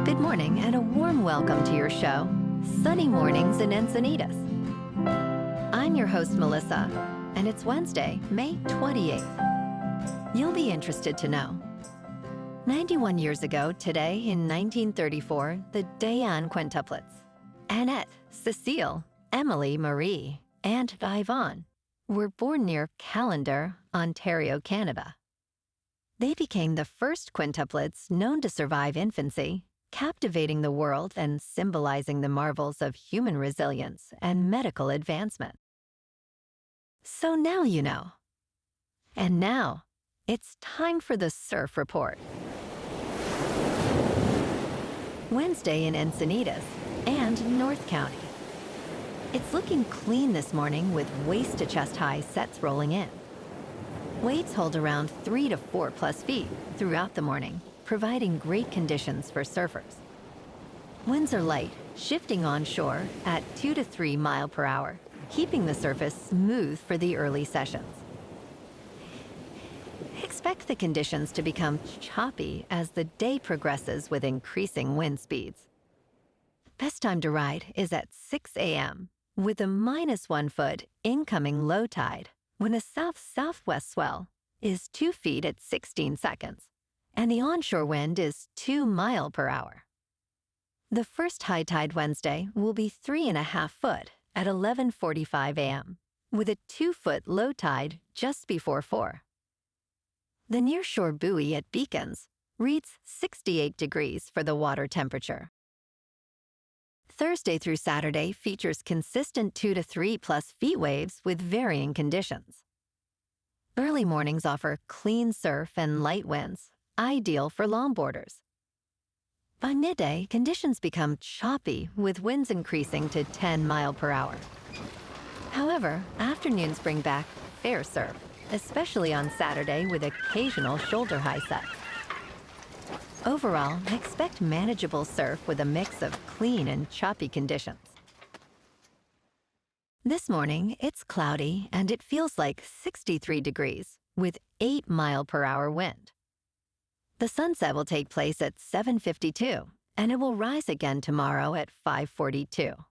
Good morning and a warm welcome to your show, Sunny Mornings in Encinitas. I'm your host, Melissa, and it's Wednesday, May 28th. You'll be interested to know. 91 years ago today, in 1934, the Dayan quintuplets, Annette, Cecile, Emily, Marie, and Yvonne, were born near Callander, Ontario, Canada. They became the first quintuplets known to survive infancy, captivating the world and symbolizing the marvels of human resilience and medical advancement. So now you know. And now, it's time for the Surf Report. Wednesday in Encinitas and North County. It's looking clean this morning with waist to chest high sets rolling in. Waves hold around 3 to 4 plus feet throughout the morning, providing great conditions for surfers. Winds are light, shifting onshore at 2 to 3 mile per hour, keeping the surface smooth for the early sessions. Expect the conditions to become choppy as the day progresses with increasing wind speeds. Best time to ride is at 6 a.m. with a -1 foot incoming low tide when a south-southwest swell is 2 feet at 16 seconds, and the onshore wind is 2 mile per hour. The first high tide Wednesday will be 3.5 foot at 11:45 a.m., with a 2 foot low tide just before 4. The nearshore buoy at Beacons reads 68 degrees for the water temperature. Thursday through Saturday features consistent 2 to 3 plus feet waves with varying conditions. Early mornings offer clean surf and light winds, ideal for longboarders. By midday, conditions become choppy with winds increasing to 10 mile per hour. However, afternoons bring back fair surf, especially on Saturday with occasional shoulder high sets. Overall, expect manageable surf with a mix of clean and choppy conditions. This morning, it's cloudy and it feels like 63 degrees with 8 mile per hour wind. The sunset will take place at 7:52 and it will rise again tomorrow at 5:42.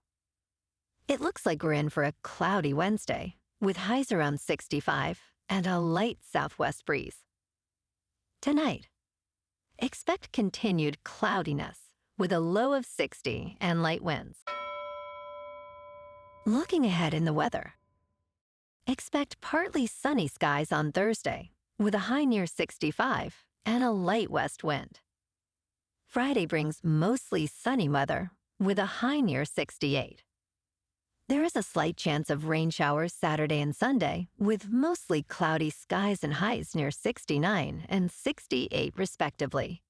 It looks like we're in for a cloudy Wednesday with highs around 65 and a light southwest breeze. Tonight, expect continued cloudiness with a low of 60 and light winds. Looking ahead in the weather, expect partly sunny skies on Thursday with a high near 65 and a light west wind. Friday brings mostly sunny weather with a high near 68. There is a slight chance of rain showers Saturday and Sunday with mostly cloudy skies and highs near 69 and 68 respectively.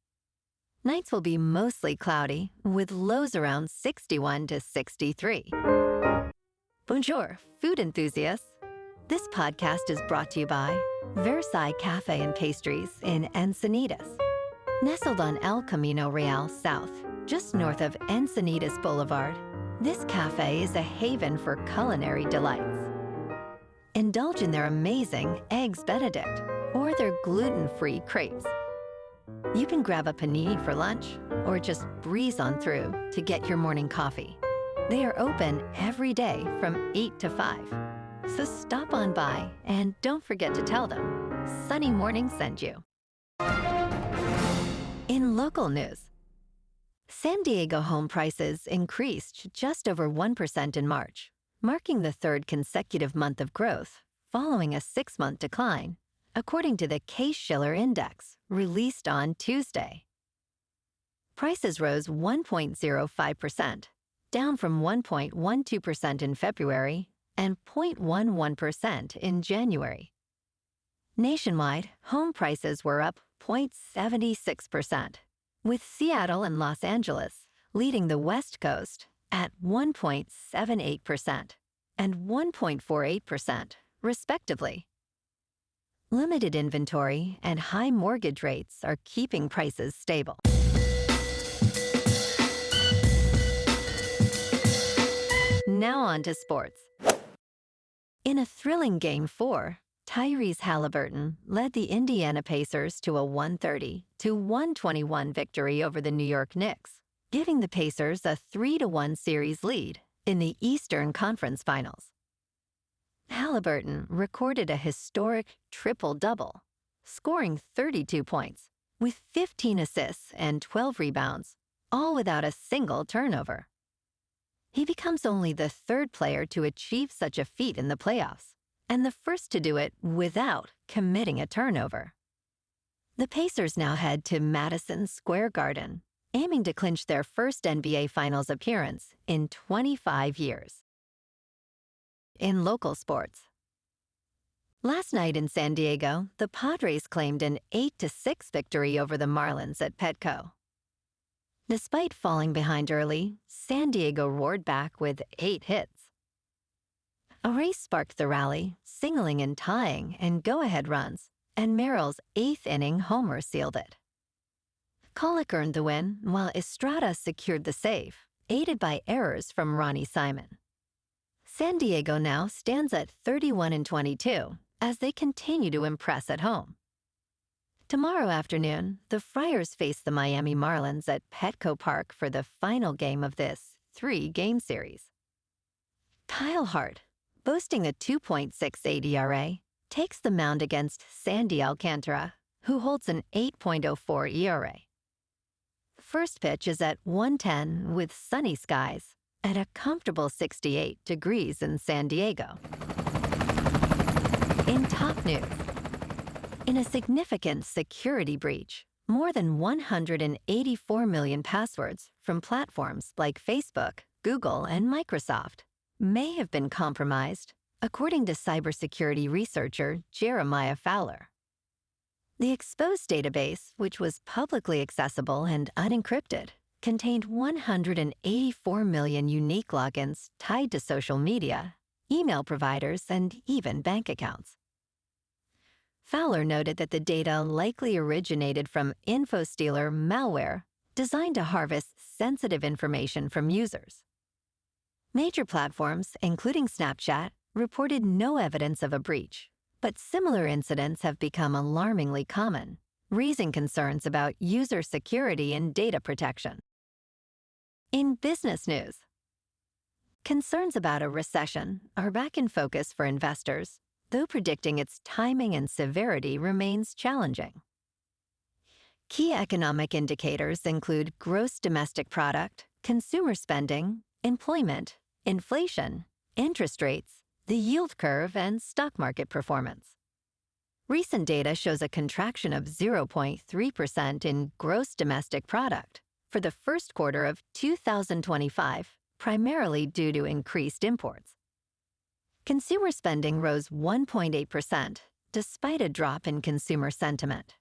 Nights will be mostly cloudy with lows around 61 to 63. Bonjour, food enthusiasts. This podcast is brought to you by Versailles Cafe and Pastries in Encinitas. Nestled on El Camino Real South, just north of Encinitas Boulevard, this cafe is a haven for culinary delights. Indulge in their amazing Eggs Benedict or their gluten-free crepes. You can grab a panini for lunch or just breeze on through to get your morning coffee. They are open every day from 8 to 5. So stop on by and don't forget to tell them Sunny Morning sent you. In local news, San Diego home prices increased just over 1% in March, marking the third consecutive month of growth following a 6-month decline, according to the Case-Shiller Index released on Tuesday. Prices rose 1.05%, down from 1.12% in February and 0.11% in January. Nationwide, home prices were up 0.76%, with Seattle and Los Angeles leading the West Coast at 1.78% and 1.48%, respectively. Limited inventory and high mortgage rates are keeping prices stable. Now on to sports. In a thrilling Game 4, Tyrese Halliburton led the Indiana Pacers to a 130-121 victory over the New York Knicks, giving the Pacers a 3-1 series lead in the Eastern Conference Finals. Halliburton recorded a historic triple-double, scoring 32 points, with 15 assists and 12 rebounds, all without a single turnover. He becomes only the third player to achieve such a feat in the playoffs, and the first to do it without committing a turnover. The Pacers now head to Madison Square Garden, aiming to clinch their first NBA Finals appearance in 25 years. In local sports. Last night in San Diego, the Padres claimed an 8-6 victory over the Marlins at Petco. Despite falling behind early, San Diego roared back with 8 hits. A race sparked the rally, singling and tying and go-ahead runs, and Merrill's 8th inning homer sealed it. Colic earned the win, while Estrada secured the save, aided by errors from Ronnie Simon. San Diego now stands at 31-22 as they continue to impress at home. Tomorrow afternoon, the Friars face the Miami Marlins at Petco Park for the final game of this 3-game series. Kyle Hart, boasting a 2.68 ERA, takes the mound against Sandy Alcantara, who holds an 8.04 ERA. First pitch is at 1:10 with sunny skies at a comfortable 68 degrees in San Diego. In top news, in a significant security breach, more than 184 million passwords from platforms like Facebook, Google, and Microsoft may have been compromised, according to cybersecurity researcher Jeremiah Fowler. The exposed database, which was publicly accessible and unencrypted, contained 184 million unique logins tied to social media, email providers, and even bank accounts. Fowler noted that the data likely originated from InfoStealer malware designed to harvest sensitive information from users. Major platforms, including Snapchat, reported no evidence of a breach, but similar incidents have become alarmingly common, raising concerns about user security and data protection. In business news, concerns about a recession are back in focus for investors, though predicting its timing and severity remains challenging. Key economic indicators include gross domestic product, consumer spending, employment, inflation, interest rates, the yield curve, and stock market performance. Recent data shows a contraction of 0.3% in gross domestic product for the first quarter of 2025, primarily due to increased imports. Consumer spending rose 1.8%, despite a drop in consumer sentiment.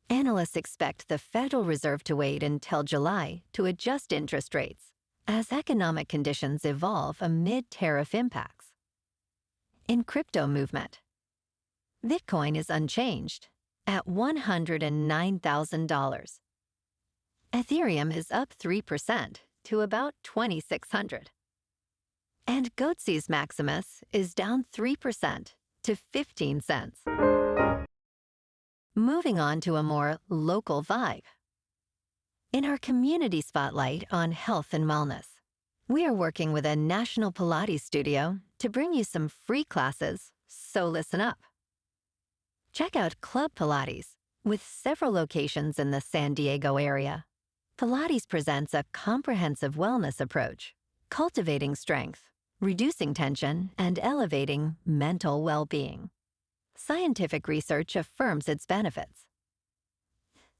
Analysts expect the Federal Reserve to wait until July to adjust interest rates as economic conditions evolve amid tariff impacts. In crypto movement, Bitcoin is unchanged at $109,000. Ethereum is up 3% to about 2,600. And Goatse's Maximus is down 3% to 15 cents. Moving on to a more local vibe. In our community spotlight on health and wellness, we are working with a national Pilates studio to bring you some free classes, so listen up. Check out Club Pilates, with several locations in the San Diego area. Pilates presents a comprehensive wellness approach, cultivating strength, reducing tension, and elevating mental well-being. Scientific research affirms its benefits.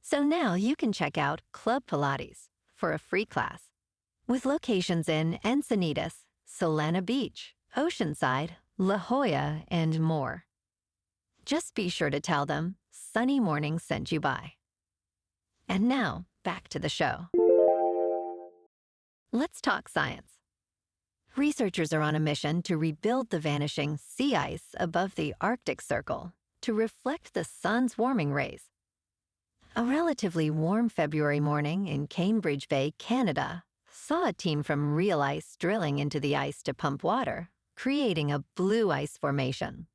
So now you can check out Club Pilates for a free class, with locations in Encinitas, Solana Beach, Oceanside, La Jolla, and more. Just be sure to tell them Sunny Morning sent you by. And now, back to the show. Let's talk science. Researchers are on a mission to rebuild the vanishing sea ice above the Arctic Circle to reflect the sun's warming rays. A relatively warm February morning in Cambridge Bay, Canada, saw a team from Real Ice drilling into the ice to pump water, creating a blue ice formation.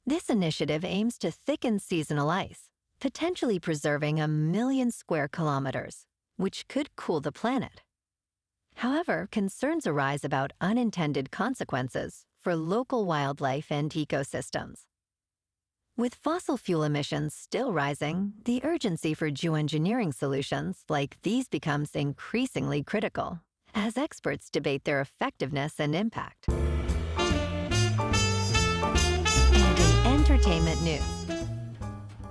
This initiative aims to thicken seasonal ice, potentially preserving 1 million square kilometers, which could cool the planet. However, concerns arise about unintended consequences for local wildlife and ecosystems. With fossil fuel emissions still rising, the urgency for geoengineering solutions like these becomes increasingly critical as experts debate their effectiveness and impact. And in entertainment news,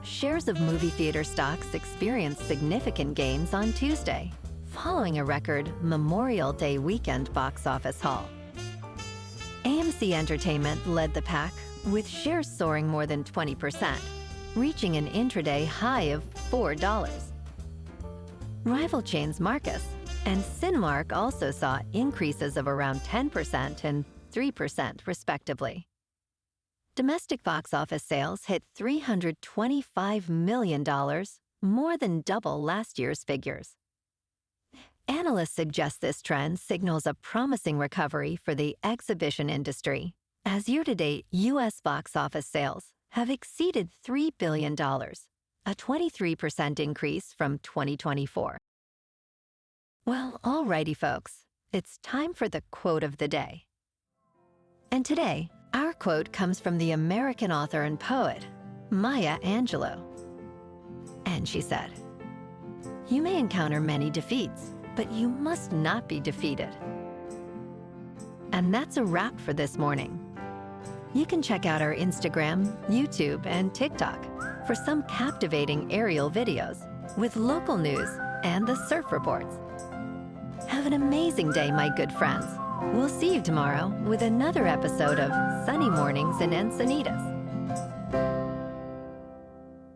shares of movie theater stocks experienced significant gains on Tuesday, following a record Memorial Day weekend box office haul. AMC Entertainment led the pack, with shares soaring more than 20%, reaching an intraday high of $4. Rival chains Marcus and Cinemark also saw increases of around 10% and 3% respectively. Domestic box office sales hit $325 million, more than double last year's figures. Analysts suggest this trend signals a promising recovery for the exhibition industry, as year-to-date U.S. box office sales have exceeded $3 billion, a 23% increase from 2024. Well, alrighty folks, it's time for the quote of the day. And today, our quote comes from the American author and poet, Maya Angelou. And she said, "You may encounter many defeats, but you must not be defeated." And that's a wrap for this morning. You can check out our Instagram, YouTube, and TikTok for some captivating aerial videos with local news and the surf reports. Have an amazing day, my good friends. We'll see you tomorrow with another episode of Sunny Mornings in Encinitas.